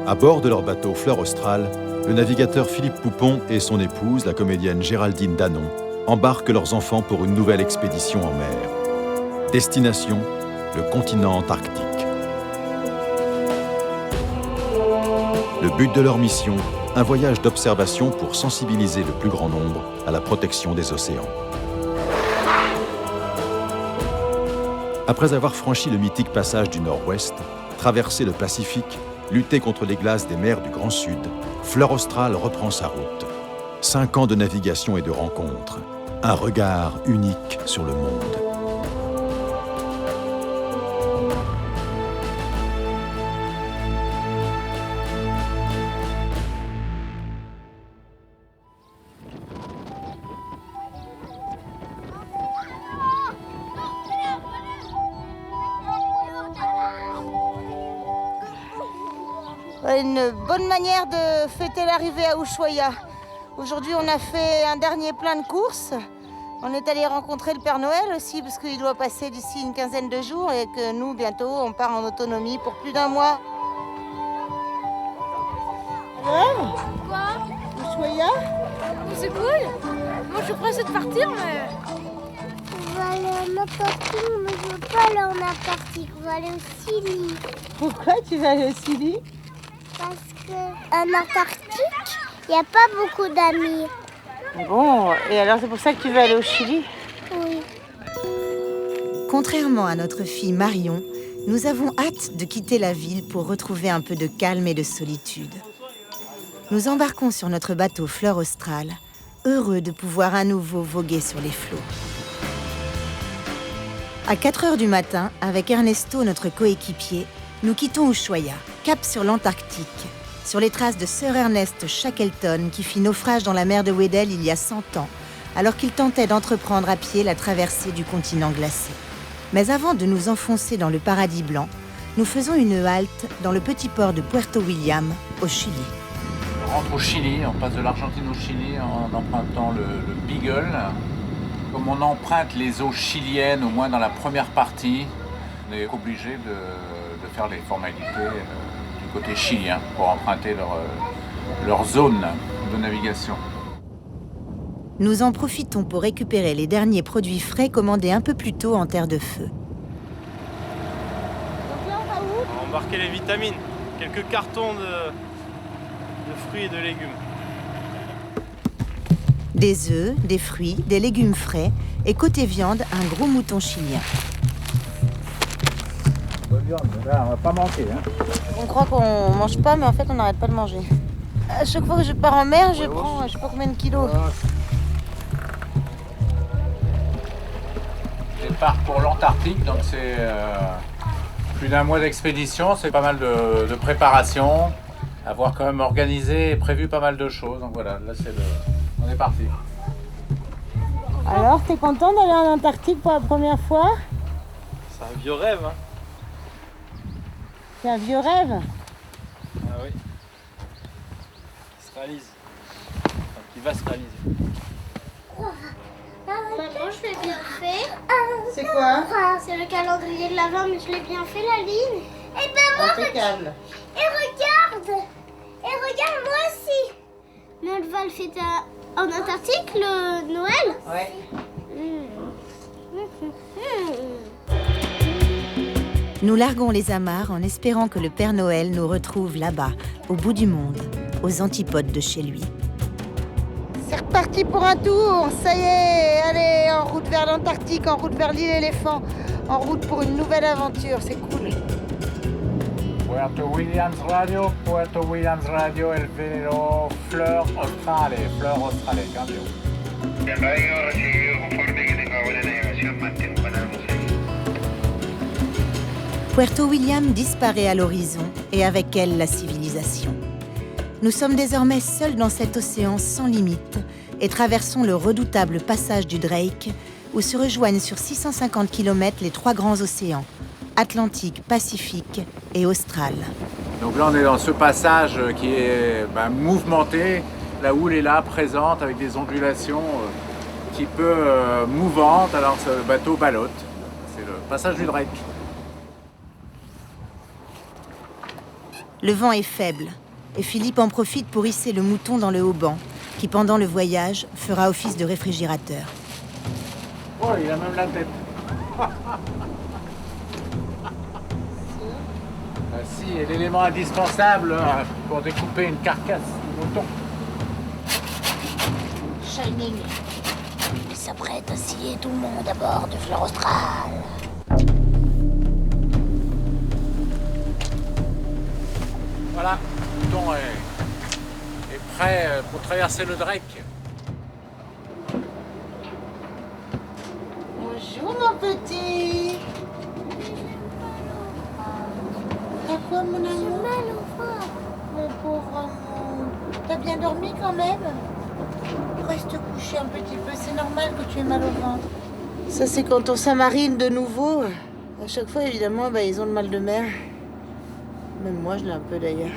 À bord de leur bateau Fleur Australe, le navigateur Philippe Poupon et son épouse, la comédienne Géraldine Danon, embarquent leurs enfants pour une nouvelle expédition en mer. Destination, le continent antarctique. Le but de leur mission, un voyage d'observation pour sensibiliser le plus grand nombre à la protection des océans. Après avoir franchi le mythique passage du Nord-Ouest, traversé le Pacifique, lutté contre les glaces des mers du Grand Sud, Fleur Australe reprend sa route. 5 ans de navigation et de rencontres. Un regard unique sur le monde. Une bonne manière de fêter l'arrivée à Ushuaia. Aujourd'hui, on a fait un dernier plein de courses. On est allé rencontrer le Père Noël aussi, parce qu'il doit passer d'ici une quinzaine de jours et que nous, bientôt, on part en autonomie pour plus d'1 mois. Alors, Quoi? Ushuaia? C'est cool. Moi, je suis pressée de partir, mais... On va aller en Antarctique, mais je veux pas aller en Antarctique, on va aller au Chili. Pourquoi tu vas aller au Chili? Parce qu'en Antarctique, il n'y a pas beaucoup d'amis. Bon, et alors c'est pour ça que tu veux aller au Chili? Oui. Contrairement à notre fille Marion, nous avons hâte de quitter la ville pour retrouver un peu de calme et de solitude. Nous embarquons sur notre bateau Fleur Australe, heureux de pouvoir à nouveau voguer sur les flots. À 4 heures du matin, avec Ernesto, notre coéquipier, nous quittons Ushuaia, cap sur l'Antarctique, sur les traces de Sir Ernest Shackleton qui fit naufrage dans la mer de Weddell il y a 100 ans, alors qu'il tentait d'entreprendre à pied la traversée du continent glacé. Mais avant de nous enfoncer dans le paradis blanc, nous faisons une halte dans le petit port de Puerto William, au Chili. On rentre au Chili, on passe de l'Argentine au Chili en empruntant le Beagle. Comme on emprunte les eaux chiliennes, au moins dans la première partie, on est obligé de faire les formalités du côté chilien pour emprunter leur zone de navigation. Nous en profitons pour récupérer les derniers produits frais commandés un peu plus tôt en Terre de Feu. Donc là, on va où? On va embarquer les vitamines, quelques cartons de fruits et de légumes. Des œufs, des fruits, des légumes frais et côté viande, un gros mouton chilien. Bonne viande, là, on va pas manquer. On croit qu'on mange pas, mais en fait, on n'arrête pas de manger. À chaque fois que je pars en mer, je prends je sais pas combien de kilos. Je pars pour l'Antarctique, donc c'est plus d'1 mois d'expédition, c'est pas mal de préparation, avoir quand même organisé et prévu pas mal de choses. Donc voilà, là on est parti. Alors, t'es content d'aller en Antarctique pour la première fois? C'est un vieux rêve, hein. C'est un vieux rêve. Ah oui. Qui se réalise. Enfin, qui va se réaliser. Maman, je l'ai bien fait. C'est quoi? C'est le calendrier de l'Avent, mais je l'ai bien fait la ligne. Et ben moi, Impeccable. et regarde moi aussi. Mais on va le fêter en Antarctique, le Noël. Ouais. Nous larguons les amarres en espérant que le Père Noël nous retrouve là-bas, au bout du monde, aux antipodes de chez lui. C'est reparti pour un tour. Ça y est, allez, en route vers l'Antarctique, en route vers l'île éléphant, en route pour une nouvelle aventure. C'est cool. Puerto Williams Radio, El Vero, Fleur Australe, cambio. El radio recibido conforme que tenga buena navegación, manténganos ahí. Puerto William disparaît à l'horizon et avec elle la civilisation. Nous sommes désormais seuls dans cet océan sans limite et traversons le redoutable passage du Drake où se rejoignent sur 650 km les 3 grands océans, Atlantique, Pacifique et Austral. Donc là on est dans ce passage qui est mouvementé, la houle est là, présente, avec des ondulations un petit peu mouvantes, alors ce bateau ballotte. C'est le passage du Drake. Le vent est faible, et Philippe en profite pour hisser le mouton dans le haut-banc, qui pendant le voyage fera office de réfrigérateur. Oh, il a même la tête. Ah si, et l'élément indispensable pour découper une carcasse de mouton. Shining, il s'apprête à scier tout le monde à bord de Fleur Austral. Voilà, le mouton est prêt pour traverser le Drake. Bonjour mon petit. T'as quoi mon amour? J'ai mal au ventre. Mon pauvre amour. T'as bien dormi quand même? Reste couché un petit peu, c'est normal que tu aies mal au ventre. Ça c'est quand on s'amarine de nouveau. À chaque fois évidemment ils ont le mal de mer. Même moi je l'ai un peu d'ailleurs.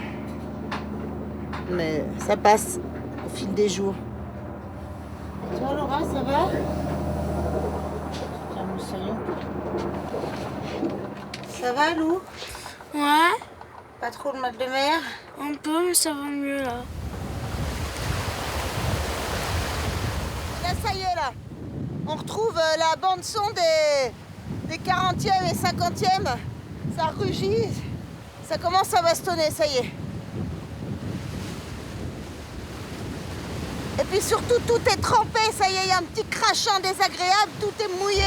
Mais ça passe au fil des jours. Et toi Laura, ça va? Tiens, moussaillon. Ça va Lou? Ouais, Pas trop le mal de mer? un peu, mais ça va mieux là. Là, ça y est, là. On retrouve la bande-son des 40e et 50e. Ça rugit. Ça commence à bastonner, ça y est. Et puis surtout, tout est trempé, ça y est, il y a un petit crachant désagréable, tout est mouillé.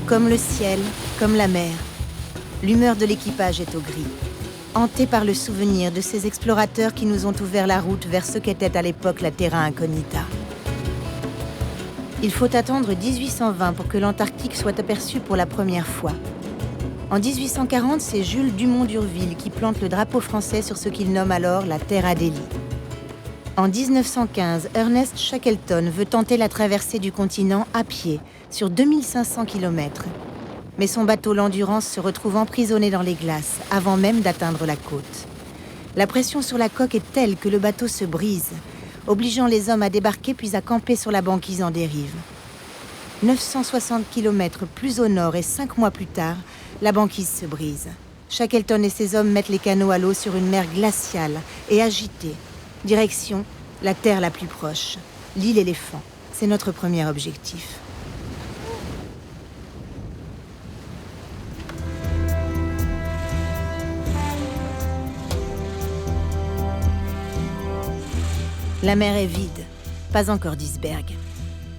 Comme le ciel, comme la mer, l'humeur de l'équipage est au gris, hanté par le souvenir de ces explorateurs qui nous ont ouvert la route vers ce qu'était à l'époque la Terra Incognita. Il faut attendre 1820 pour que l'Antarctique soit aperçu pour la première fois. En 1840, c'est Jules Dumont d'Urville qui plante le drapeau français sur ce qu'il nomme alors la Terre Adélie. En 1915, Ernest Shackleton veut tenter la traversée du continent à pied, sur 2500 km. Mais son bateau l'Endurance se retrouve emprisonné dans les glaces, avant même d'atteindre la côte. La pression sur la coque est telle que le bateau se brise, obligeant les hommes à débarquer puis à camper sur la banquise en dérive. 960 km plus au nord et 5 mois plus tard, la banquise se brise. Shackleton et ses hommes mettent les canots à l'eau sur une mer glaciale et agitée. Direction, la terre la plus proche, l'île Éléphant. C'est notre premier objectif. La mer est vide, pas encore d'iceberg.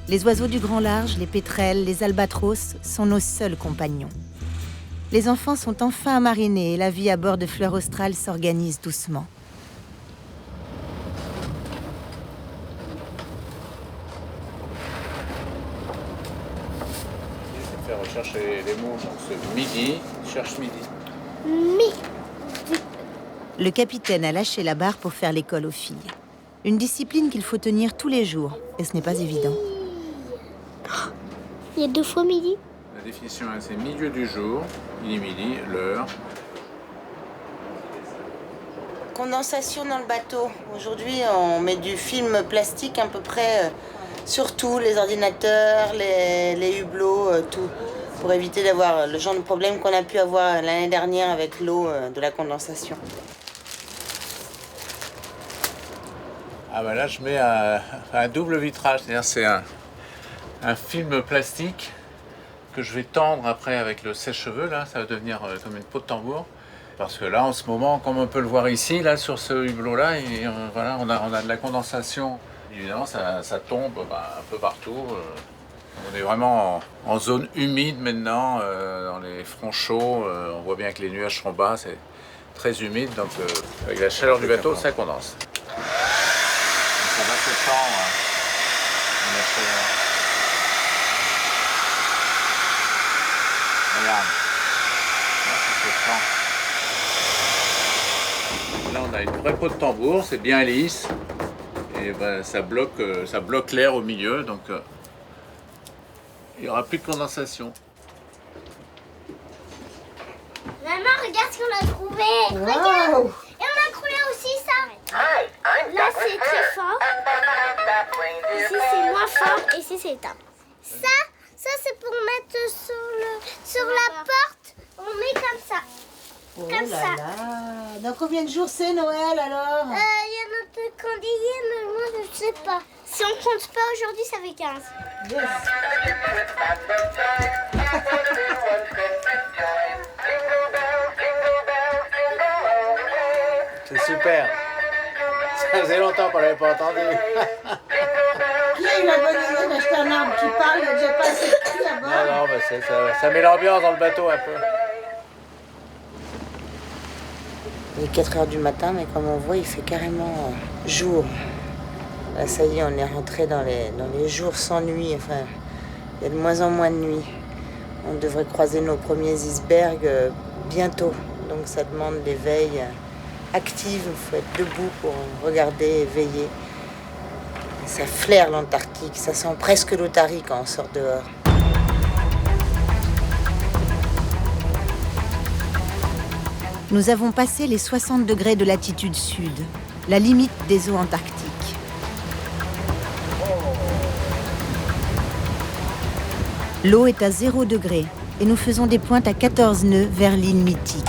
Les oiseaux du grand large, les pétrels, les albatros sont nos seuls compagnons. Les enfants sont enfin marinés et la vie à bord de Fleur Austral s'organise doucement. Je vais rechercher les mots, donc ce midi, cherche midi. Le capitaine a lâché la barre pour faire l'école aux filles. Une discipline qu'il faut tenir tous les jours, et ce n'est pas évident. Il y a 2 fois midi. La définition, c'est milieu du jour, il est midi, l'heure. Condensation dans le bateau. Aujourd'hui, on met du film plastique à peu près sur tout, les ordinateurs, les hublots, tout, pour éviter d'avoir le genre de problème qu'on a pu avoir l'année dernière avec l'eau de la condensation. Ah ben là, je mets un double vitrage, c'est-à-dire c'est un film plastique que je vais tendre après avec le sèche-cheveux, là, ça va devenir comme une peau de tambour. Parce que là, en ce moment, comme on peut le voir ici, là, sur ce hublot-là, voilà, on a de la condensation. Évidemment, ça tombe un peu partout. On est vraiment en zone humide maintenant, dans les fronts chauds. On voit bien que les nuages sont bas, c'est très humide. Donc, avec la chaleur du bateau, ça condense. Ça va se tendre. Regarde. Là, ça se tend. Là, on a une vraie peau de tambour, c'est bien lisse. Et ben, ça bloque l'air au milieu, donc il n'y aura plus de condensation. Là, ce qu'on a trouvé. Regarde. Waouh! Et on a trouvé aussi ça. Là, c'est très fort. Ici, c'est moins fort. Et ici, c'est éteint. Ça c'est pour mettre sur la porte. On met comme ça. Oh Comme là ça. là! Dans combien de jours c'est Noël alors? Il y a notre calendrier, mais moi, je ne sais pas. Si on compte pas aujourd'hui, ça fait 15. Yes. C'est super. Ça faisait longtemps qu'on l'avait pas entendu. Qui a eu la bonne idée d'acheter un arbre qui parle? Il n'y a déjà pas assez de cris à bord. Non, mais ça met l'ambiance dans le bateau un peu. Il est 4 heures du matin, mais comme on voit, il fait carrément jour. Là, ça y est, on est rentré dans les jours sans nuit. Enfin, il y a de moins en moins de nuit. On devrait croiser nos premiers icebergs bientôt. Donc ça demande des veilles actives. Il faut être debout pour regarder et veiller. Et ça flaire l'Antarctique. Ça sent presque l'Otarie quand on sort dehors. Nous avons passé les 60 degrés de latitude sud, la limite des eaux antarctiques. L'eau est à 0 degré et nous faisons des pointes à 14 nœuds vers l'île Mythique.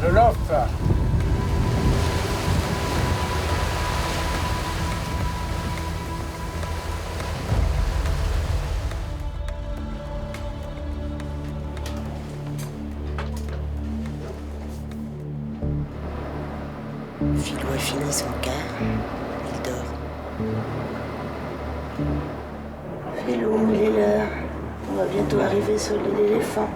Je l'offre. Philou a fini son quart. Il dort. Philou, il est l'heure. On va bientôt arriver sur l'île éléphant.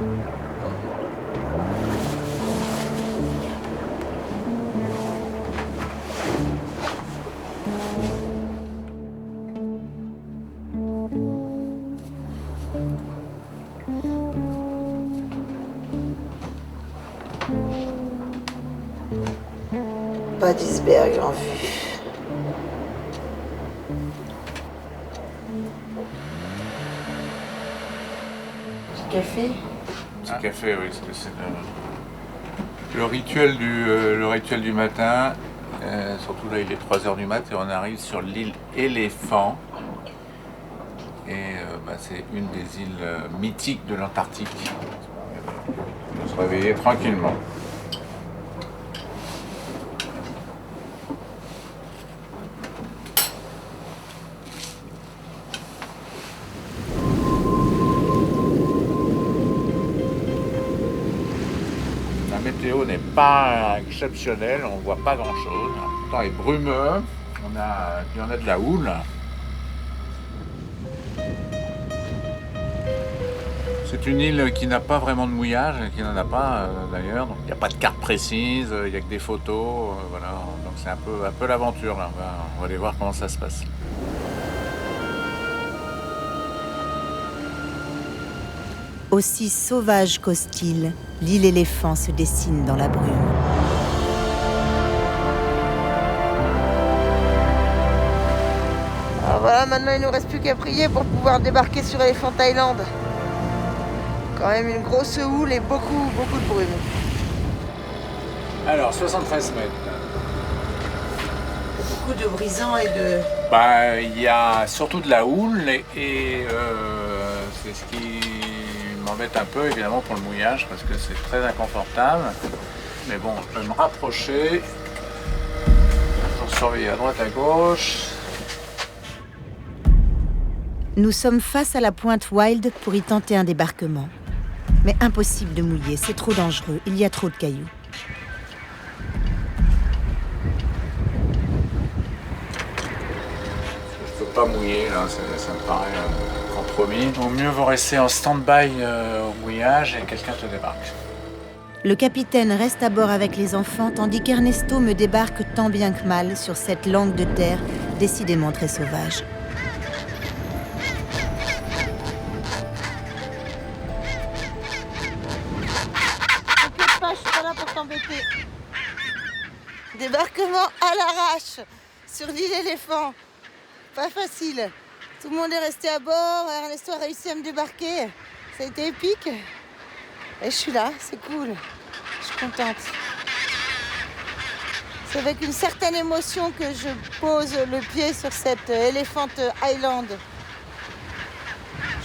Pas d'iceberg en vue. Petit café? Petit café, oui, c'est le rituel du matin. Surtout là, il est 3h du mat et on arrive sur l'île Éléphant. Et c'est une des îles mythiques de l'Antarctique. On peut se réveiller tranquillement. La météo n'est pas exceptionnelle, on ne voit pas grand-chose. Le temps est brumeux, puis on a de la houle. C'est une île qui n'a pas vraiment de mouillage, qui n'en a pas d'ailleurs. Donc il n'y a pas de carte précise, il n'y a que des photos. Voilà. Donc c'est un peu l'aventure là. On va aller voir comment ça se passe. Aussi sauvage qu'hostile, l'île éléphant se dessine dans la brume. Alors voilà, maintenant il ne nous reste plus qu'à prier pour pouvoir débarquer sur Elephant Island. Quand même une grosse houle et beaucoup de brume. Alors 73 mètres. Beaucoup de brisants et de... Il y a surtout de la houle et c'est ce qui m'embête un peu évidemment pour le mouillage parce que c'est très inconfortable. Mais bon, je vais me rapprocher pour surveiller à droite à gauche. Nous sommes face à la pointe Wild pour y tenter un débarquement. Mais impossible de mouiller, c'est trop dangereux, il y a trop de cailloux. Je peux pas mouiller là, ça me paraît compromis. Au mieux vaut rester en stand-by au mouillage et quelqu'un te débarque. Le capitaine reste à bord avec les enfants tandis qu'Ernesto me débarque tant bien que mal sur cette langue de terre décidément très sauvage. T'inquiète pas, je suis pas là pour t'embêter. Débarquement à l'arrache sur l'île éléphant. Pas facile. Tout le monde est resté à bord. Ernesto a réussi à me débarquer. Ça a été épique. Et je suis là, c'est cool. Je suis contente. C'est avec une certaine émotion que je pose le pied sur cette Elephant Island.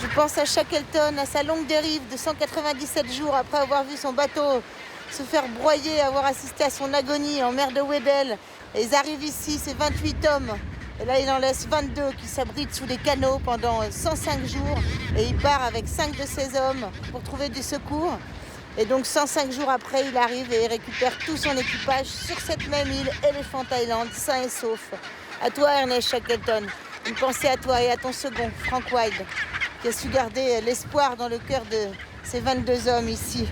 Je pense à Shackleton, à sa longue dérive de 197 jours après avoir vu son bateau se faire broyer, avoir assisté à son agonie en mer de Weddell. Et ils arrivent ici, c'est 28 hommes. Et là, il en laisse 22 qui s'abritent sous les canots pendant 105 jours. Et il part avec 5 de ses hommes pour trouver du secours. Et donc 105 jours après, il arrive et il récupère tout son équipage sur cette même île, Elephant Island, sain et sauf. À toi, Ernest Shackleton. Une pensée à toi et à ton second, Frank Wilde, qui a su garder l'espoir dans le cœur de ces 22 hommes ici.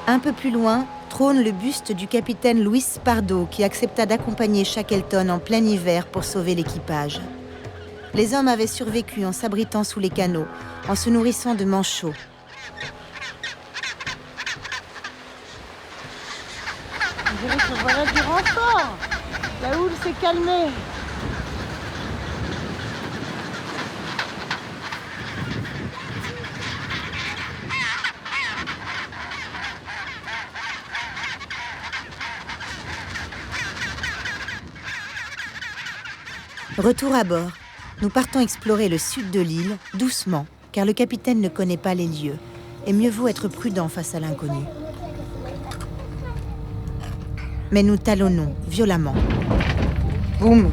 Un peu plus loin, trône le buste du capitaine Luis Pardo qui accepta d'accompagner Shackleton en plein hiver pour sauver l'équipage. Les hommes avaient survécu en s'abritant sous les canots, en se nourrissant de manchots. On dirait que voilà du renfort. La houle s'est calmée. Retour à bord, nous partons explorer le sud de l'île, doucement, car le capitaine ne connaît pas les lieux, et mieux vaut être prudent face à l'inconnu. Mais nous talonnons violemment. Boum!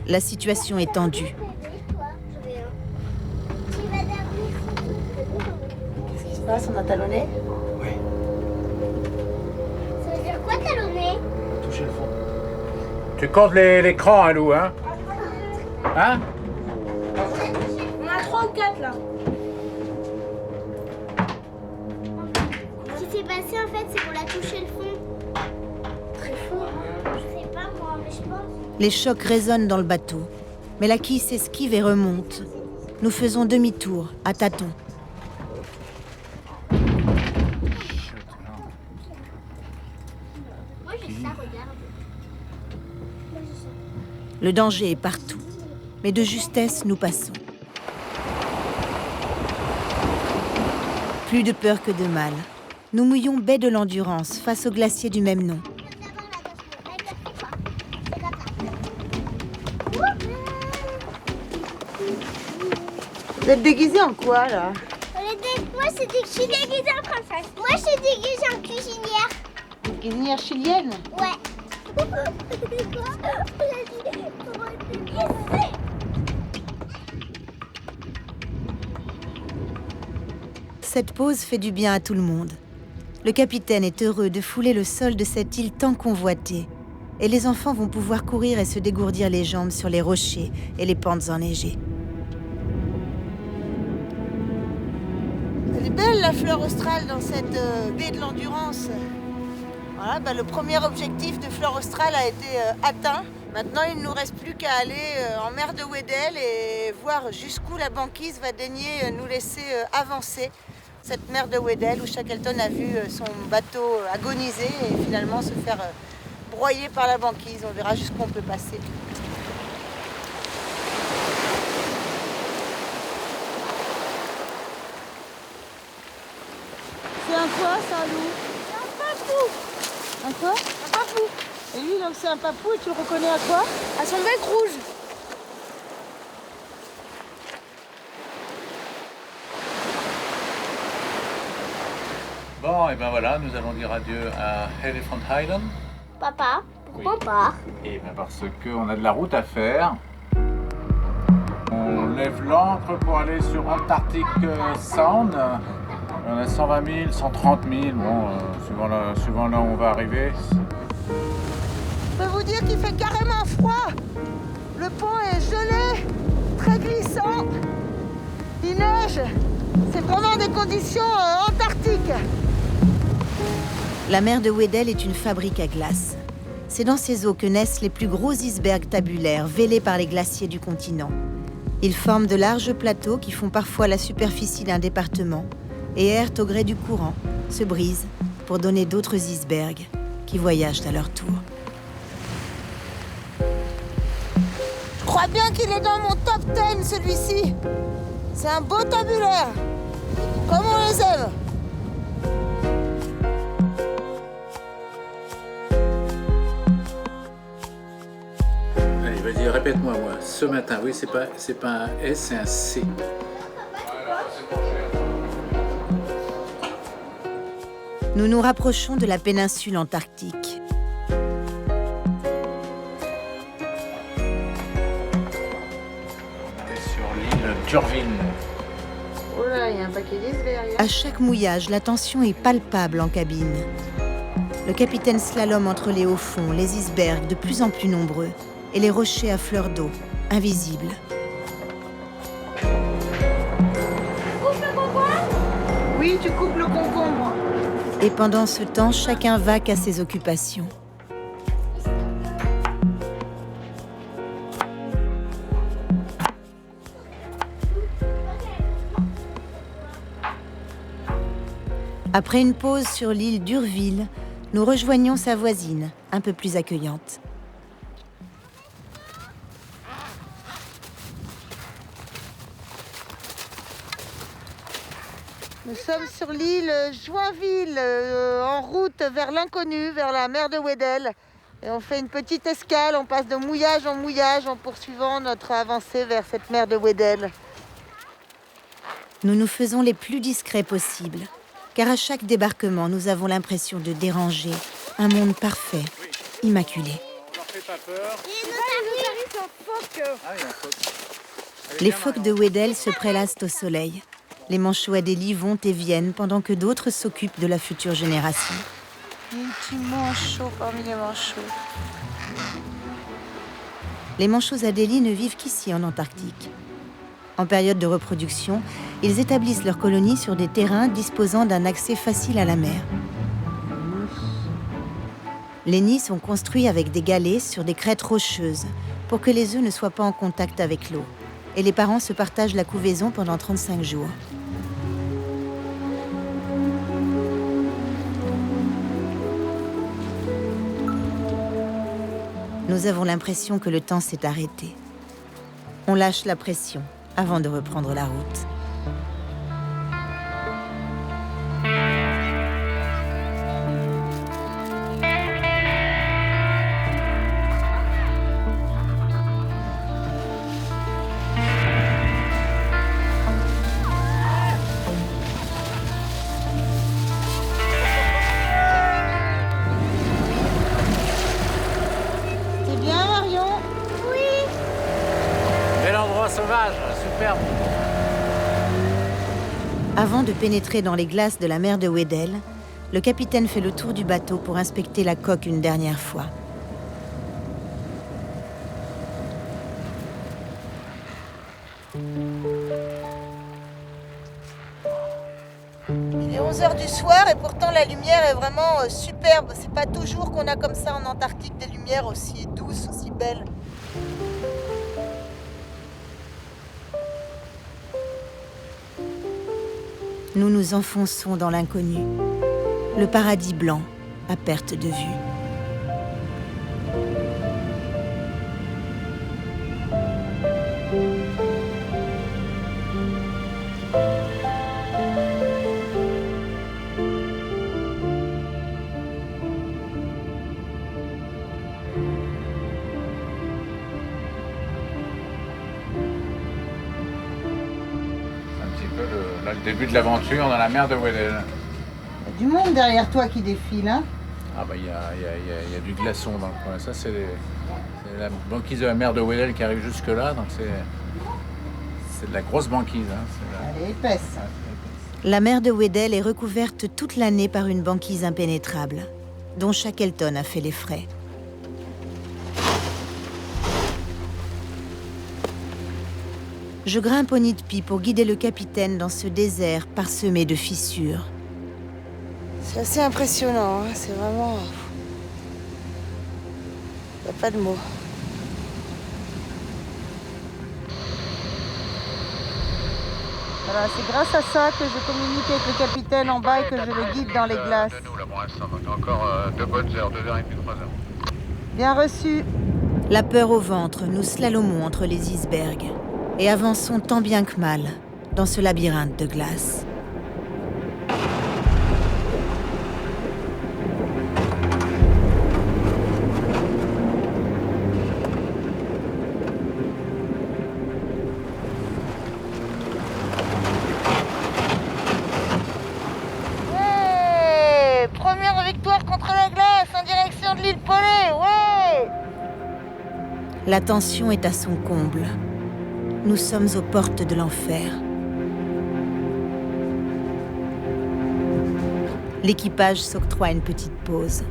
La situation est tendue. Qu'est-ce qui se passe? On a talonné? Oui, Ça veut dire quoi talonner? toucher le fond. Tu comptes l'écran, hein, Lou, hein? Hein? On a 3 ou 4 là. Ce qui s'est passé en fait, c'est qu'on a touché le fond. Très fort. Je sais pas moi, mais je pense. Les chocs résonnent dans le bateau, mais la quille s'esquive et remonte. Nous faisons demi-tour, à tâtons. Moi j'ai ça, regarde. Le danger est partout, mais de justesse, nous passons. Plus de peur que de mal. Nous mouillons baie de l'Endurance face au glacier du même nom. Vous êtes déguisé en quoi là? Moi je suis déguisée en princesse. Moi je suis déguisée en cuisinière. Cuisinière chilienne? Ouais. Cette pause fait du bien à tout le monde. Le capitaine est heureux de fouler le sol de cette île tant convoitée. Et les enfants vont pouvoir courir et se dégourdir les jambes sur les rochers et les pentes enneigées. Elle est belle la fleur australe dans cette baie de l'Endurance. Voilà, le premier objectif de Fleur Australe a été atteint. Maintenant, il ne nous reste plus qu'à aller en mer de Weddell et voir jusqu'où la banquise va daigner nous laisser avancer. Cette mer de Weddell où Shackleton a vu son bateau agoniser et finalement se faire broyer par la banquise. On verra jusqu'où on peut passer. C'est un quoi ça, Lou? C'est un papou. Un quoi? Un papou. Et lui, donc c'est un papou et tu le reconnais à quoi? À son bec rouge. Bon, et ben voilà, nous allons dire adieu à Elephant Island. Papa, pourquoi on part? Et ben parce qu'on a de la route à faire. On lève l'ancre pour aller sur Antarctic Sound. On a 120 000, 130 000, bon, suivant là où on va arriver. Je peux vous dire qu'il fait carrément froid. Le pont est gelé, très glissant. Il neige. C'est vraiment des conditions antarctiques. La mer de Weddell est une fabrique à glace. C'est dans ces eaux que naissent les plus gros icebergs tabulaires vêlés par les glaciers du continent. Ils forment de larges plateaux qui font parfois la superficie d'un département et errent au gré du courant, se brisent pour donner d'autres icebergs qui voyagent à leur tour. Je crois bien qu'il est dans mon top 10, celui-ci. C'est un beau tabulaire. Comme on les aime. Allez, vas-y, répète-moi, moi. Ce matin, oui, c'est pas un S, c'est un C. Nous nous rapprochons de la péninsule antarctique. On est sur l'île d'Urville. Oh là, il y a un paquet d'icebergs. À chaque mouillage, la tension est palpable en cabine. Le capitaine slalom entre les hauts fonds, les icebergs de plus en plus nombreux et les rochers à fleur d'eau, invisibles. Oui, tu coupes le concombre. Et pendant ce temps, chacun vaque à ses occupations. Après une pause sur l'île d'Urville, nous rejoignons sa voisine, un peu plus accueillante. Nous sommes sur l'île Joinville, en route vers l'inconnu, vers la mer de Weddell. Et on fait une petite escale, on passe de mouillage en mouillage en poursuivant notre avancée vers cette mer de Weddell. Nous nous faisons les plus discrets possibles, car à chaque débarquement, nous avons l'impression de déranger un monde parfait, immaculé. On leur fait pas peur. Les phoques de Weddell se prélassent au soleil. Les manchots Adélie vont et viennent pendant que d'autres s'occupent de la future génération. Il y a un petit manchot parmi les manchots. Les manchots Adélie ne vivent qu'ici en Antarctique. En période de reproduction, ils établissent leur colonie sur des terrains disposant d'un accès facile à la mer. Les nids sont construits avec des galets sur des crêtes rocheuses pour que les œufs ne soient pas en contact avec l'eau. Et les parents se partagent la couvaison pendant 35 jours. Nous avons l'impression que le temps s'est arrêté. On lâche la pression avant de reprendre la route. C'est bien, Marion? Bel endroit sauvage, superbe. Avant de pénétrer dans les glaces de la mer de Weddell, le capitaine fait le tour du bateau pour inspecter la coque une dernière fois. Il est 11h du soir et pourtant la lumière est vraiment superbe. C'est pas toujours qu'on a comme ça en Antarctique des lumières aussi douces, aussi belles. Nous nous enfonçons dans l'inconnu, le paradis blanc à perte de vue. Là, le début de l'aventure dans la mer de Weddell. Il y a du monde derrière toi qui défile, hein? Ah bah il y a du glaçon dans le coin. Ça c'est la banquise de la mer de Weddell qui arrive jusque là, donc c'est de la grosse banquise. Hein. Elle est épaisse. La mer de Weddell est recouverte toute l'année par une banquise impénétrable, dont Shackleton a fait les frais. Je grimpe au nid de pie pour guider le capitaine dans ce désert parsemé de fissures. C'est assez impressionnant, hein. C'est vraiment... Il n'y a pas de mots. Voilà, c'est grâce à ça que je communique avec le capitaine en bas et que je le guide dans les glaces. De nous, là, pour l'instant. Donc encore 2 bonnes heures, 2 heures et demie, 3 heures. Bien reçu. La peur au ventre, nous slalomons entre les icebergs et avançons tant bien que mal dans ce labyrinthe de glace. Ouais, première victoire contre la glace en direction de l'île Polée, ouais. La tension est à son comble. Nous sommes aux portes de l'enfer. L'équipage s'octroie une petite pause.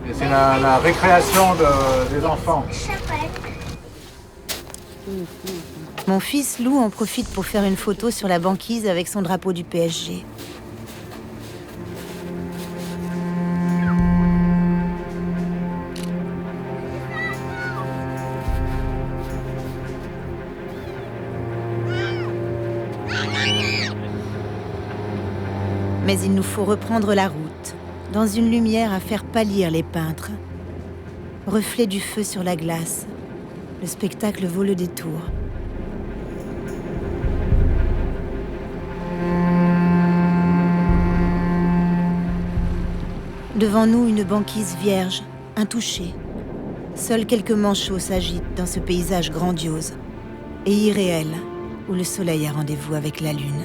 Et c'est la récréation des enfants. Mon fils Lou en profite pour faire une photo sur la banquise avec son drapeau du PSG. Mais il nous faut reprendre la route, dans une lumière à faire pâlir les peintres. Reflet du feu sur la glace, le spectacle vaut le détour. Devant nous, une banquise vierge, intouchée. Seuls quelques manchots s'agitent dans ce paysage grandiose et irréel, où le soleil a rendez-vous avec la lune.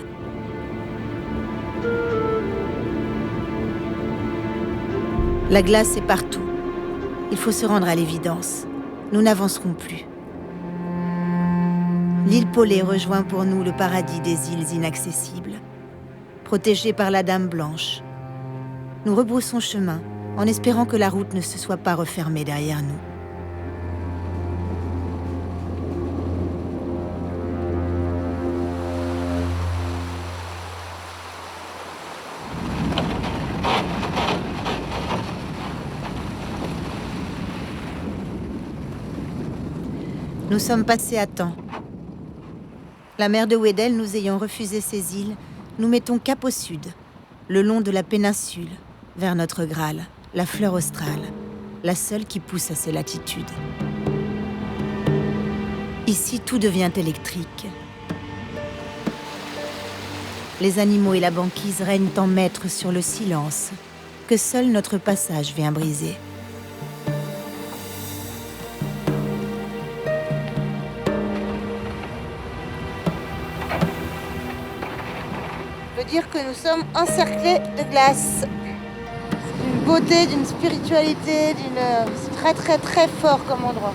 La glace est partout. Il faut se rendre à l'évidence. Nous n'avancerons plus. L'île Polée rejoint pour nous le paradis des îles inaccessibles. Protégée par la Dame Blanche, nous rebroussons chemin en espérant que la route ne se soit pas refermée derrière nous. Nous sommes passés à temps. La mer de Weddell nous ayant refusé ces îles, nous mettons cap au sud, le long de la péninsule, vers notre Graal, la fleur australe, la seule qui pousse à ces latitudes. Ici, tout devient électrique. Les animaux et la banquise règnent en maîtres sur le silence, que seul notre passage vient briser. On peut dire que nous sommes encerclés de glace. D'une beauté, d'une spiritualité, c'est très très très fort comme endroit.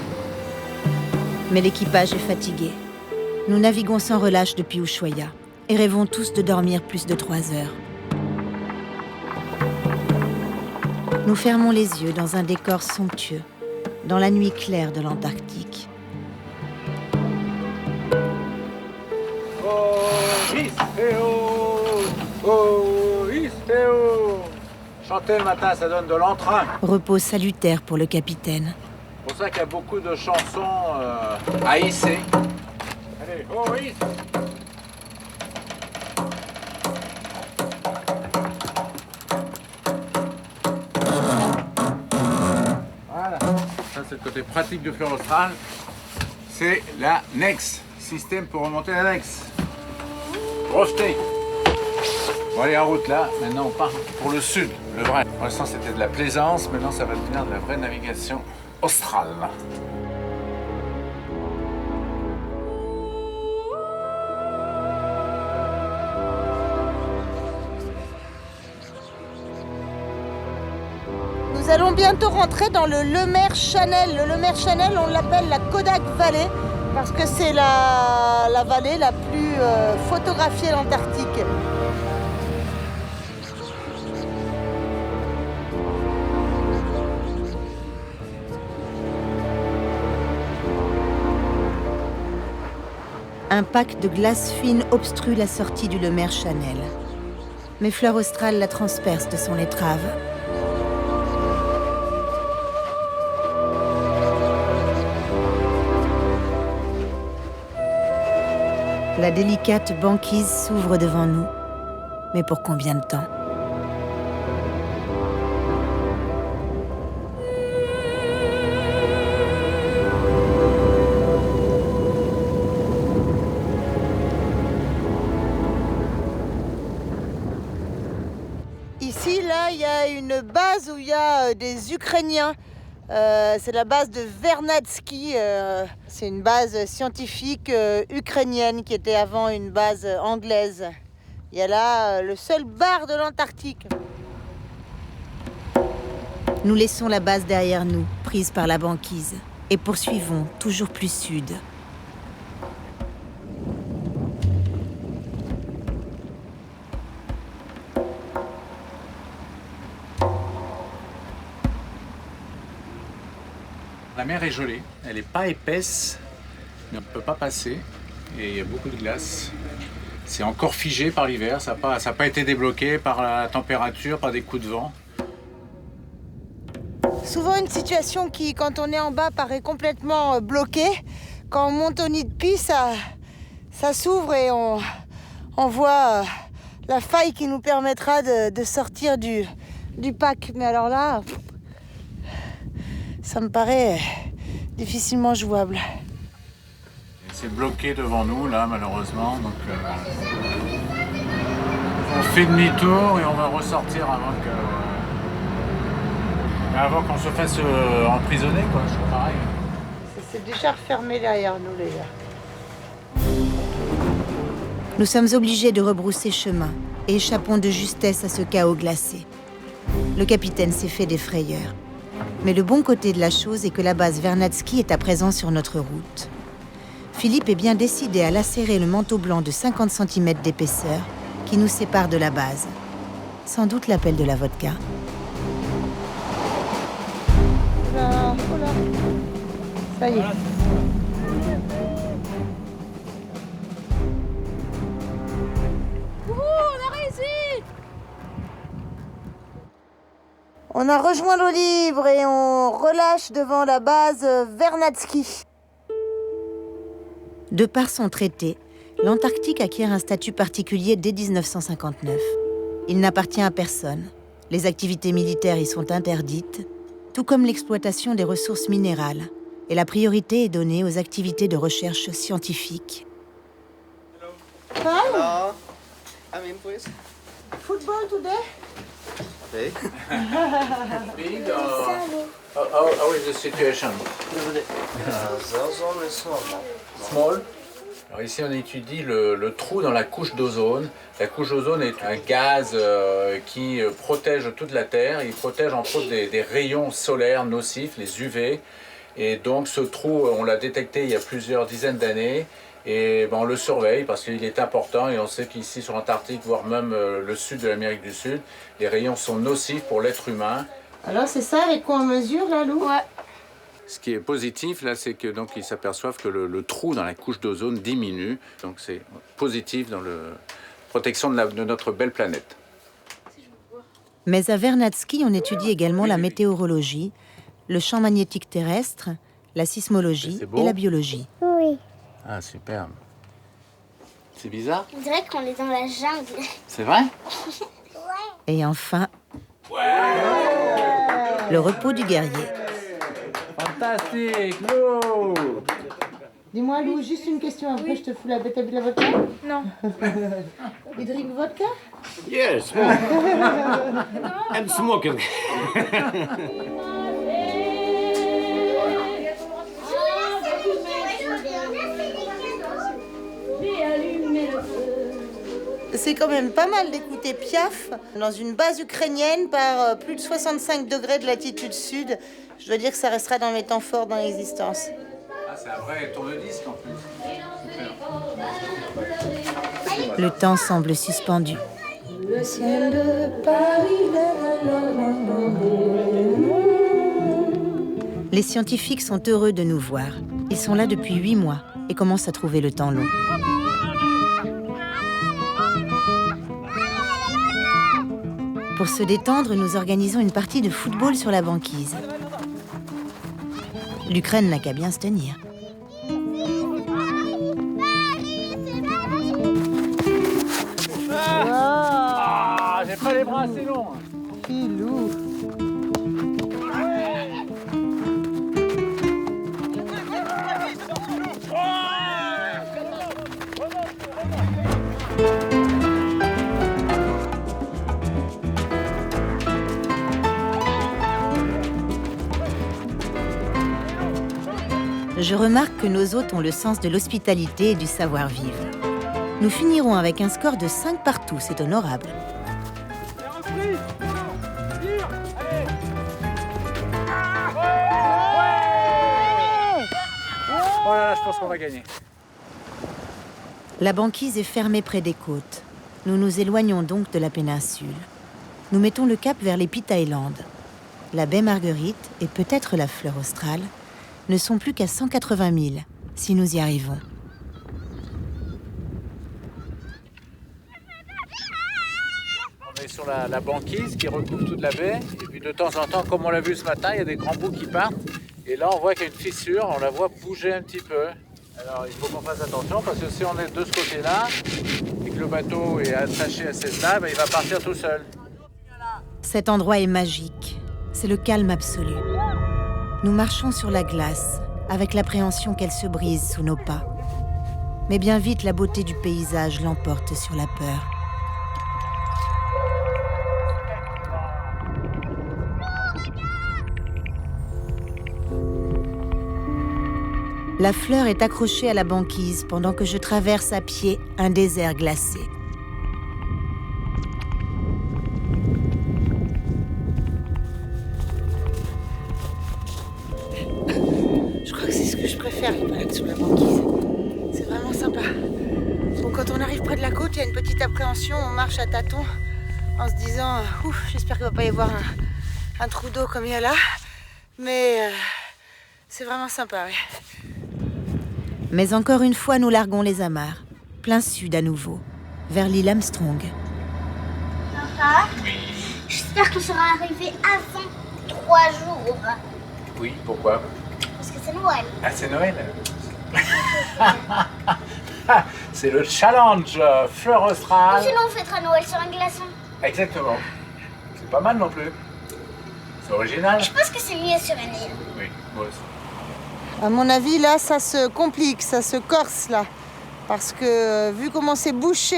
Mais l'équipage est fatigué. Nous naviguons sans relâche depuis Ushuaia et rêvons tous de dormir plus de 3 heures. Nous fermons les yeux dans un décor somptueux, dans la nuit claire de l'Antarctique. Chanter le matin, ça donne de l'entrain. Repos salutaire pour le capitaine. C'est pour ça qu'il y a beaucoup de chansons à hisser. Allez, oh, hisse. Voilà, ça c'est le côté pratique de fleur australe. C'est la Nex, système pour remonter la Nex. Projeté. Bon allez, en route là, maintenant on part pour le sud, le vrai. Pour l'instant c'était de la plaisance, maintenant ça va devenir de la vraie navigation australe. Nous allons bientôt rentrer dans le Lemaire Channel. Le Lemaire Channel, on l'appelle la Kodak Valley parce que c'est la vallée la plus photographiée de l'Antarctique. Un pack de glace fine obstrue la sortie du Lemaire Channel. Mais Fleur Australe la transperce de son étrave. La délicate banquise s'ouvre devant nous. Mais pour combien de temps ? Ici, là, il y a une base où il y a des Ukrainiens. C'est la base de Vernadsky. C'est une base scientifique ukrainienne qui était avant une base anglaise. Il y a là le seul bar de l'Antarctique. Nous laissons la base derrière nous, prise par la banquise, et poursuivons toujours plus sud. La mer est gelée, elle n'est pas épaisse, mais on ne peut pas passer et il y a beaucoup de glace. C'est encore figé par l'hiver, ça n'a pas été débloqué par la température, par des coups de vent. Souvent une situation qui, quand on est en bas, paraît complètement bloquée. Quand on monte au nid de pie, ça s'ouvre et on voit la faille qui nous permettra de sortir du pack. Mais alors là, ça me paraît difficilement jouable. C'est bloqué devant nous, là, malheureusement. Donc, on fait demi-tour et on va ressortir avant qu'on se fasse emprisonner, quoi. C'est pareil. C'est déjà refermé derrière nous, les gars. Nous sommes obligés de rebrousser chemin et échappons de justesse à ce chaos glacé. Le capitaine s'est fait des frayeurs. Mais le bon côté de la chose est que la base Vernadsky est à présent sur notre route. Philippe est bien décidé à lacérer le manteau blanc de 50 cm d'épaisseur qui nous sépare de la base. Sans doute l'appel de la vodka. Oula, oula. Ça y est. On a réussi! On a rejoint l'eau libre et on relâche devant la base Vernadsky. De par son traité, l'Antarctique acquiert un statut particulier dès 1959. Il n'appartient à personne. Les activités militaires y sont interdites, tout comme l'exploitation des ressources minérales. Et la priorité est donnée aux activités de recherche scientifique. Hello. I'm in, please. Football today? Big. Big, how is the situation? The ozone is normal. Small. Alors ici, on étudie le trou dans la couche d'ozone. La couche d'ozone est un gaz qui protège toute la Terre. Il protège entre autres des rayons solaires nocifs, les UV. Et donc ce trou, on l'a détecté il y a plusieurs dizaines d'années. Et on le surveille parce qu'il est important. Et on sait qu'ici sur l'Antarctique, voire même le sud de l'Amérique du Sud, les rayons sont nocifs pour l'être humain. Alors c'est ça avec quoi on mesure là, Lou? Ouais. Ce qui est positif, là, c'est que donc ils s'aperçoivent que le trou dans la couche d'ozone diminue. Donc c'est positif dans la protection de notre belle planète. Mais à Vernadsky, on étudie également la météorologie, le champ magnétique terrestre, la sismologie et la biologie. Oui. Ah, superbe. C'est bizarre? On dirait qu'on est dans la jungle. C'est vrai? Et enfin, le repos du guerrier. Fantastique, Lou! Dis-moi, Lou, juste une question, après je te fous la bête à la vodka? Non. You drink vodka? Yes, I'm smoking. C'est quand même pas mal d'écouter Piaf dans une base ukrainienne par plus de 65 degrés de latitude sud. Je dois dire que ça restera dans mes temps forts dans l'existence. Ah, c'est un vrai tourne-disque en plus. Le temps semble suspendu. Le ciel de Paris. Les scientifiques sont heureux de nous voir. Ils sont là depuis 8 mois et commencent à trouver le temps long. Pour se détendre, nous organisons une partie de football sur la banquise. L'Ukraine n'a qu'à bien se tenir. Ah, j'ai pas les bras assez longs. Filou. Je remarque que nos hôtes ont le sens de l'hospitalité et du savoir-vivre. Nous finirons avec un score de 5 partout, c'est honorable. Oh là là, je pense qu'on va gagner. La banquise est fermée près des côtes. Nous nous éloignons donc de la péninsule. Nous mettons le cap vers les Pit Islands. La baie Marguerite et peut-être la fleur australe ne sont plus qu'à 180 000, si nous y arrivons. On est sur la banquise qui recouvre toute la baie. Et puis de temps en temps, comme on l'a vu ce matin, il y a des grands bouts qui partent. Et là, on voit qu'il y a une fissure, on la voit bouger un petit peu. Alors il faut qu'on fasse attention parce que si on est de ce côté-là et que le bateau est attaché à cette lave, il va partir tout seul. Cet endroit est magique. C'est le calme absolu. Nous marchons sur la glace, avec l'appréhension qu'elle se brise sous nos pas. Mais bien vite, la beauté du paysage l'emporte sur la peur. La fleur est accrochée à la banquise pendant que je traverse à pied un désert glacé. Je crois que c'est ce que je préfère, les balades sous la banquise. C'est vraiment sympa. Bon, quand on arrive près de la côte, il y a une petite appréhension. On marche à tâtons en se disant « Ouf, j'espère qu'il ne va pas y avoir un trou d'eau comme il y a là. » Mais c'est vraiment sympa, oui. Mais encore une fois, nous larguons les amarres, plein sud à nouveau, vers l'île Armstrong. Papa, j'espère qu'on sera arrivé avant 3 jours. Oui, pourquoi? Parce que c'est Noël. Ah, c'est Noël. C'est le challenge fleur australe. Sinon, on fêtera Noël sur un glaçon. Exactement. C'est pas mal non plus. C'est original. Je pense que c'est mieux sur une île. Oui, moi aussi. À mon avis, là, ça se complique, ça se corse, là. Parce que, vu comment c'est bouché,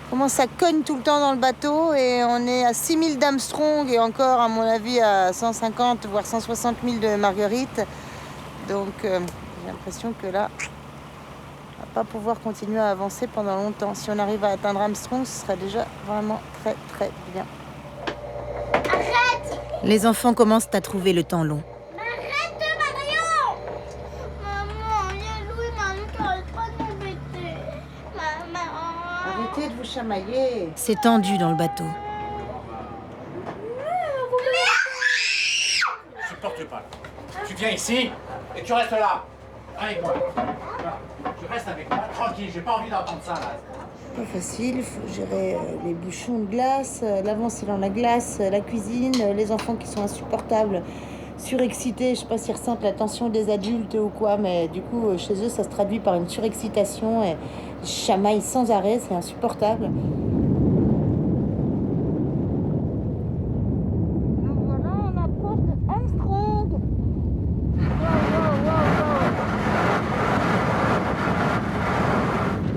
comment ça cogne tout le temps dans le bateau, et on est à 6000 d'Armstrong, et encore, à mon avis, à 150, voire 160 000 de Marguerite. Donc, j'ai l'impression que là, on va pas pouvoir continuer à avancer pendant longtemps. Si on arrive à atteindre Armstrong, ce serait déjà vraiment très, très bien. Arrête! Les enfants commencent à trouver le temps long. Arrêtez de vous chamailler. C'est tendu dans le bateau. Je supporte pas. Tu viens ici et tu restes là, avec moi. Tu restes avec moi, tranquille, j'ai pas envie d'entendre ça là. Pas facile, il faut gérer les bouchons de glace, l'avancée dans la glace, la cuisine, les enfants qui sont insupportables, surexcités. Je sais pas s'ils ressentent la tension des adultes ou quoi, mais du coup, chez eux, ça se traduit par une surexcitation et ils chamaillent sans arrêt, c'est insupportable. Nous voilà, on approche de Armstrong.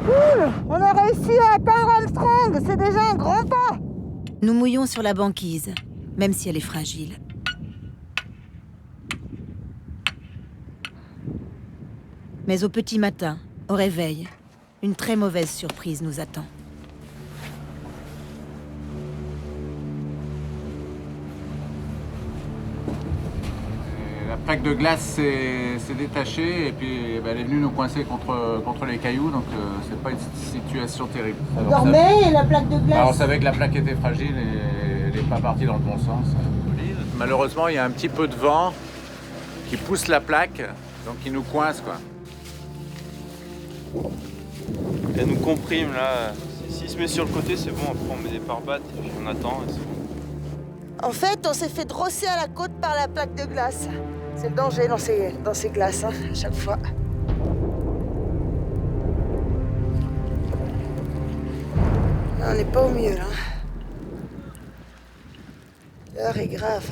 Cool, on a réussi à atteindre Armstrong, c'est déjà un grand pas. Nous mouillons sur la banquise, même si elle est fragile. Mais au petit matin, au réveil, une très mauvaise surprise nous attend. La plaque de glace s'est détachée et puis elle est venue nous coincer contre les cailloux, donc c'est pas une situation terrible. Vous dormez et la plaque de glace. Alors, on savait que la plaque était fragile et elle n'est pas partie dans le bon sens. Malheureusement, il y a un petit peu de vent qui pousse la plaque, donc il nous coince quoi. Elle nous comprime là. S'il se met sur le côté, c'est bon, après on met des pare-battes et puis on attend et c'est bon. En fait, on s'est fait drosser à la côte par la plaque de glace. C'est le danger dans ces glaces, hein, à chaque fois. Là, on n'est pas au mieux, là. L'heure est grave.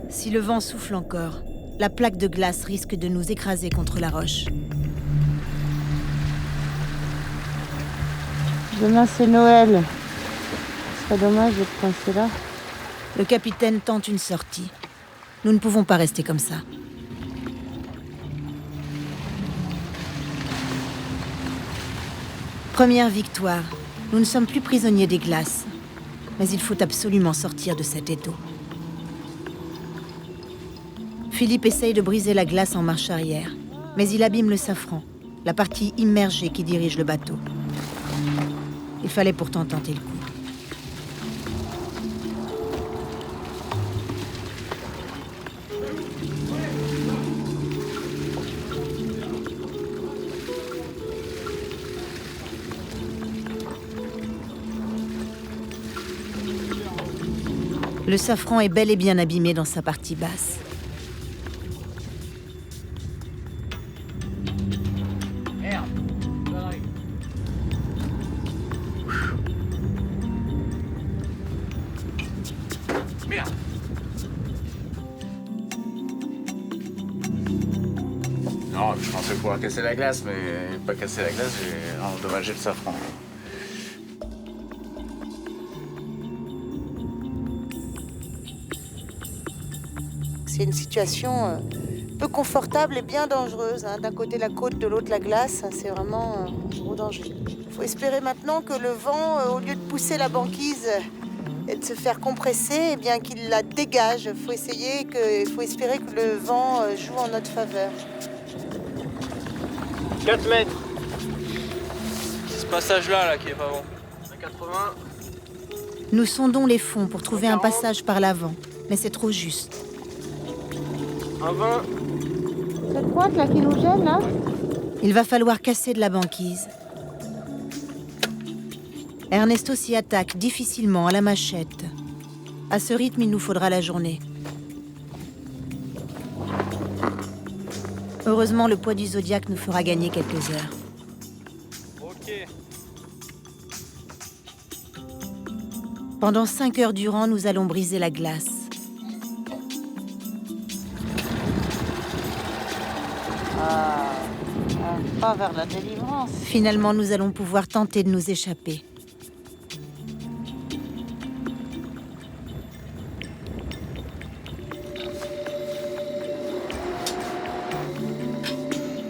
Si le vent souffle encore, la plaque de glace risque de nous écraser contre la roche. Demain, c'est Noël. Ce serait dommage d'être coincé là. Le capitaine tente une sortie. Nous ne pouvons pas rester comme ça. Première victoire. Nous ne sommes plus prisonniers des glaces. Mais il faut absolument sortir de cet étau. Philippe essaye de briser la glace en marche arrière. Mais il abîme le safran, la partie immergée qui dirige le bateau. Il fallait pourtant tenter le coup. Le safran est bel et bien abîmé dans sa partie basse. Merde. Merde. Non, je pensais pouvoir casser la glace, mais pas casser la glace, j'ai endommagé le safran. C'est une situation peu confortable et bien dangereuse. Hein. D'un côté la côte, de l'autre la glace. C'est vraiment gros danger. Il faut espérer maintenant que le vent, au lieu de pousser la banquise et de se faire compresser, eh bien qu'il la dégage. Il faut espérer que le vent joue en notre faveur. 4 mètres. C'est ce passage-là qui est pas bon. À 80. Nous sondons les fonds pour trouver un passage par l'avant, mais c'est trop juste. Un 20. Cette pointe là qui nous gêne là. Il va falloir casser de la banquise. Ernesto s'y attaque difficilement à la machette. À ce rythme, il nous faudra la journée. Heureusement, le poids du Zodiac nous fera gagner quelques heures. Ok. Pendant 5 heures durant, nous allons briser la glace. Pas vers la délivrance. Finalement, nous allons pouvoir tenter de nous échapper.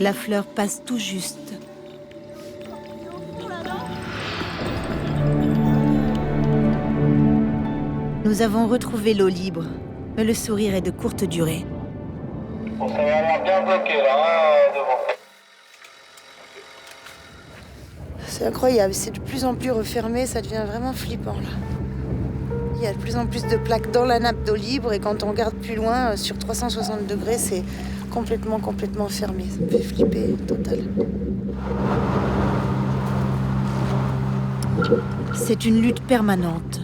La fleur passe tout juste. Nous avons retrouvé l'eau libre, mais le sourire est de courte durée. Bon, ça va avoir bien bloqué là, devant. C'est incroyable, c'est de plus en plus refermé, ça devient vraiment flippant là. Il y a de plus en plus de plaques dans la nappe d'eau libre et quand on regarde plus loin, sur 360 degrés, c'est complètement fermé. Ça me fait flipper, total. C'est une lutte permanente.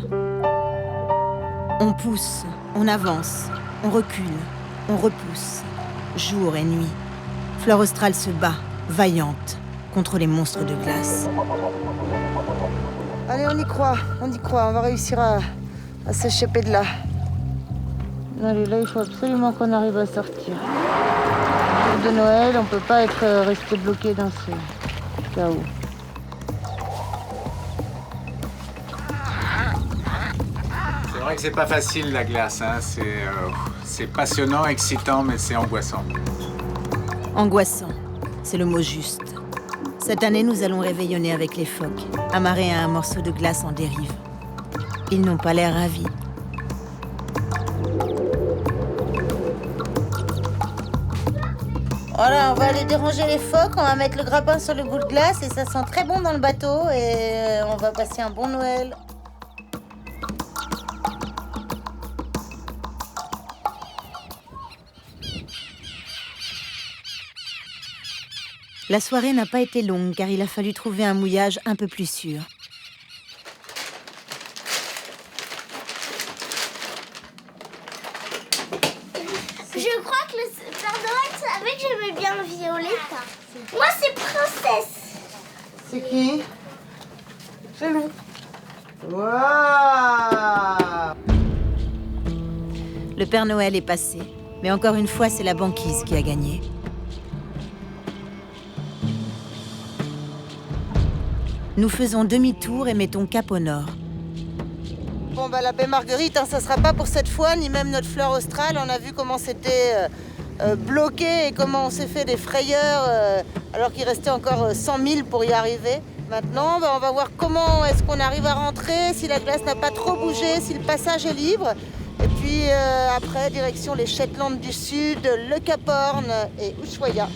On pousse, on avance, on recule, on repousse, jour et nuit. Fleur Australe se bat, vaillante, contre les monstres de glace. Allez, on y croit, on va réussir à s'échapper de là. Allez, là, il faut absolument qu'on arrive à sortir. Jour de Noël, on peut pas resté bloqué dans ce chaos. C'est vrai que c'est pas facile la glace, hein. C'est passionnant, excitant, mais c'est angoissant. Angoissant, c'est le mot juste. Cette année, nous allons réveillonner avec les phoques, amarrés à un morceau de glace en dérive. Ils n'ont pas l'air ravis. Voilà, on va aller déranger les phoques, on va mettre le grappin sur le bout de glace et ça sent très bon dans le bateau et on va passer un bon Noël. La soirée n'a pas été longue car il a fallu trouver un mouillage un peu plus sûr. Je crois que le Père Noël savait que j'aimais bien Violetta. Moi, c'est Princesse. C'est qui? C'est Lou. Waouh! Le Père Noël est passé, mais encore une fois, c'est la banquise qui a gagné. Nous faisons demi-tour et mettons cap au nord. Bon, bah, la baie Marguerite, hein, ça sera pas pour cette fois, ni même notre fleur australe. On a vu comment c'était bloqué et comment on s'est fait des frayeurs alors qu'il restait encore 100 000 pour y arriver. Maintenant, bah, on va voir comment est-ce qu'on arrive à rentrer, si la glace n'a pas trop bougé, si le passage est libre. Et puis après, direction les Shetland du Sud, le Cap Horn et Ushuaia.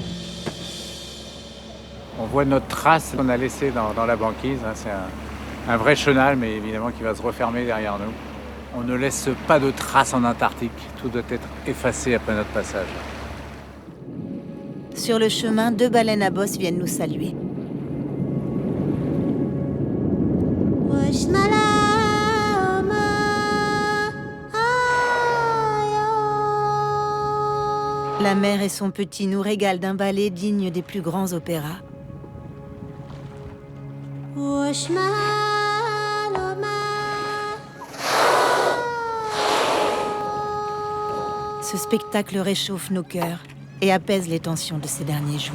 On voit notre trace qu'on a laissée dans la banquise. Hein. C'est un vrai chenal, mais évidemment qui va se refermer derrière nous. On ne laisse pas de traces en Antarctique. Tout doit être effacé après notre passage. Sur le chemin, 2 baleines à bosse viennent nous saluer. La mère et son petit nous régalent d'un ballet digne des plus grands opéras. Ce spectacle réchauffe nos cœurs et apaise les tensions de ces derniers jours.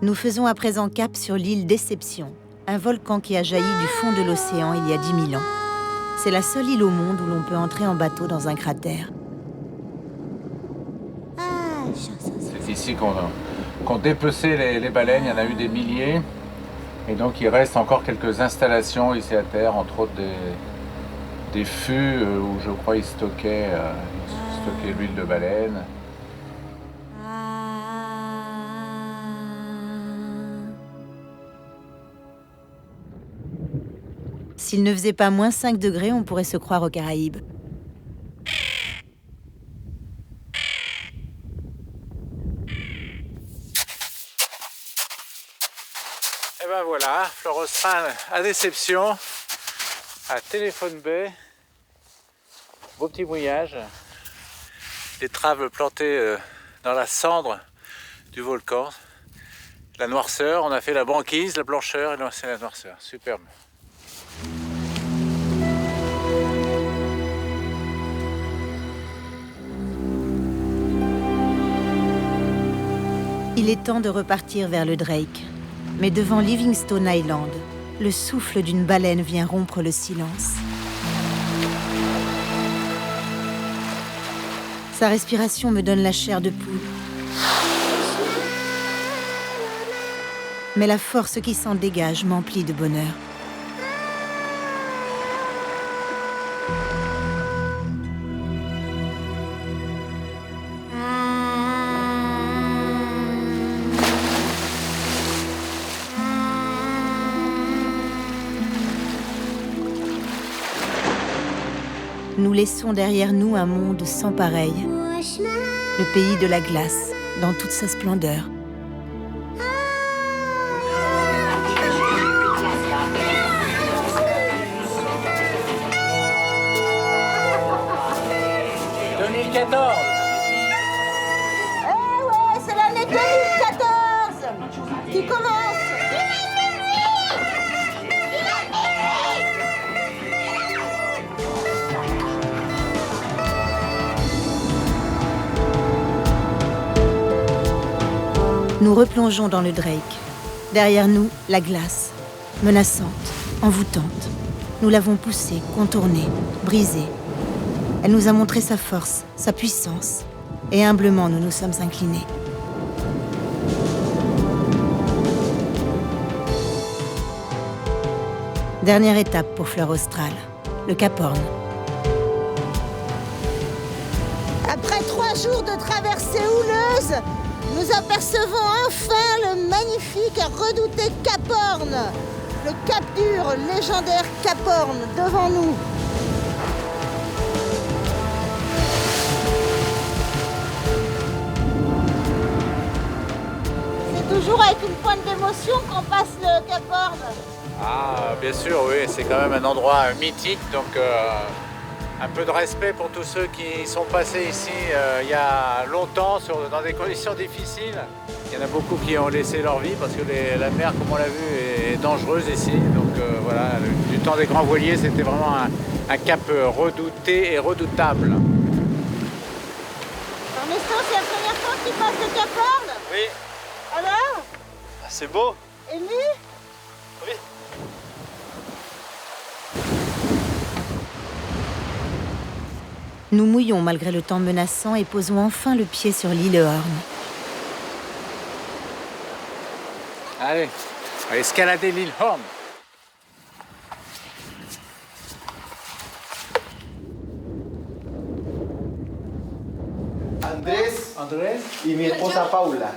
Nous faisons à présent cap sur l'île Déception, un volcan qui a jailli du fond de l'océan il y a 10 000 ans. C'est la seule île au monde où l'on peut entrer en bateau dans un cratère. C'est ici qu'on dépeçait les baleines, il y en a eu des milliers. Et donc il reste encore quelques installations ici à terre, entre autres des fûts où je crois ils stockaient l'huile de baleine. S'il ne faisait pas moins 5 degrés, on pourrait se croire aux Caraïbes. Et ben voilà, fleur australe à Déception, à Telephone Bay. Beau petit mouillage. Des traves plantées dans la cendre du volcan. La noirceur, on a fait la banquise, la blancheur et là c'est la noirceur. Superbe. Il est temps de repartir vers le Drake. Mais devant Livingstone Island, le souffle d'une baleine vient rompre le silence. Sa respiration me donne la chair de poule. Mais la force qui s'en dégage m'emplit de bonheur. Nous laissons derrière nous un monde sans pareil, le pays de la glace, dans toute sa splendeur. Ouais, c'est l'année 2014 qui commence. Nous replongeons dans le Drake. Derrière nous, la glace, menaçante, envoûtante. Nous l'avons poussée, contournée, brisée. Elle nous a montré sa force, sa puissance. Et humblement, nous nous sommes inclinés. Dernière étape pour Fleur Australe, le Cap Horn. Après 3 jours de traversée houleuse, nous apercevons enfin le magnifique et redouté Cap Horn. Le Cap Dur, légendaire Cap Horn, devant nous. toujours avec une pointe d'émotion qu'on passe le Cap Horn. Ah, bien sûr, oui, c'est quand même un endroit mythique, donc un peu de respect pour tous ceux qui sont passés ici il y a longtemps dans des conditions difficiles. Il y en a beaucoup qui ont laissé leur vie parce que la mer, comme on l'a vu, est dangereuse ici. Donc voilà, du temps des grands voiliers, c'était vraiment un cap redouté et redoutable. Ernesto, c'est la première fois que tu passes le Cap Horn? Oui. Alors? C'est beau. Ému? Oui. Nous mouillons malgré le temps menaçant et posons enfin le pied sur l'île Horn. Allez, on va escalader l'île Horn. Andrés y mi esposa Paula.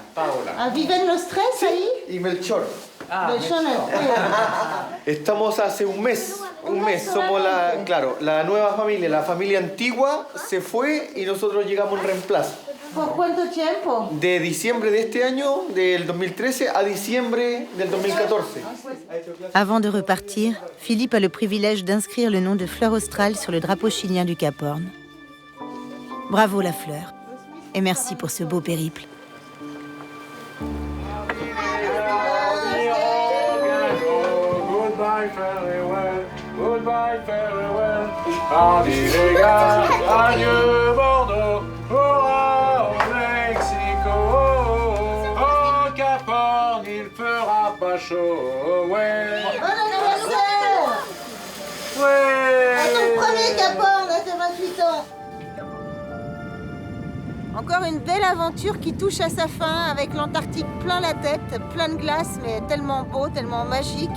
Ah, viven los tres ahí? Y Melchor. Melchor. Estamos hace un mes. Somos la nueva familia. La familia antigua se fue y nosotros llegamos en reemplazo. ¿Por cuánto tiempo? De diciembre de este año, del 2013, a diciembre del 2014. Avant de repartir, Philippe a le privilège d'inscrire le nom de Fleur Australe sur le drapeau chilien du Cap Horn. Bravo la fleur, et merci pour ce beau périple. Goodbye, farewell, goodbye, farewell. Pardi les gars, adieu Bordeaux, hurrah au Mexico. Au Cap Horn, il fera pas chaud, ouais. Bon anniversaire! Ouais. À ton premier Cap Horn, à tes 28 ans. Encore une belle aventure qui touche à sa fin avec l'Antarctique plein la tête, plein de glace, mais tellement beau, tellement magique.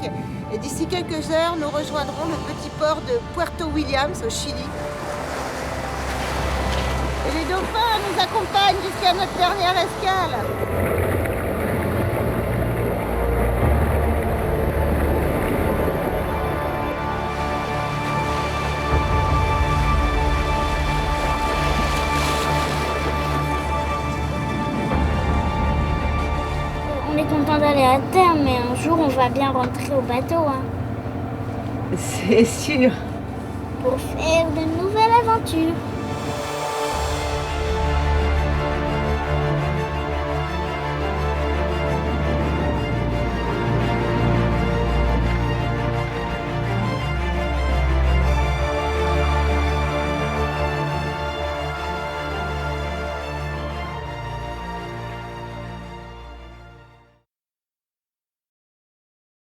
Et d'ici quelques heures, nous rejoindrons le petit port de Puerto Williams au Chili. Et les dauphins nous accompagnent jusqu'à notre dernière escale. On est content d'aller à terre, mais un jour on va bien rentrer au bateau. Hein, C'est sûr. pour faire de nouvelles aventures.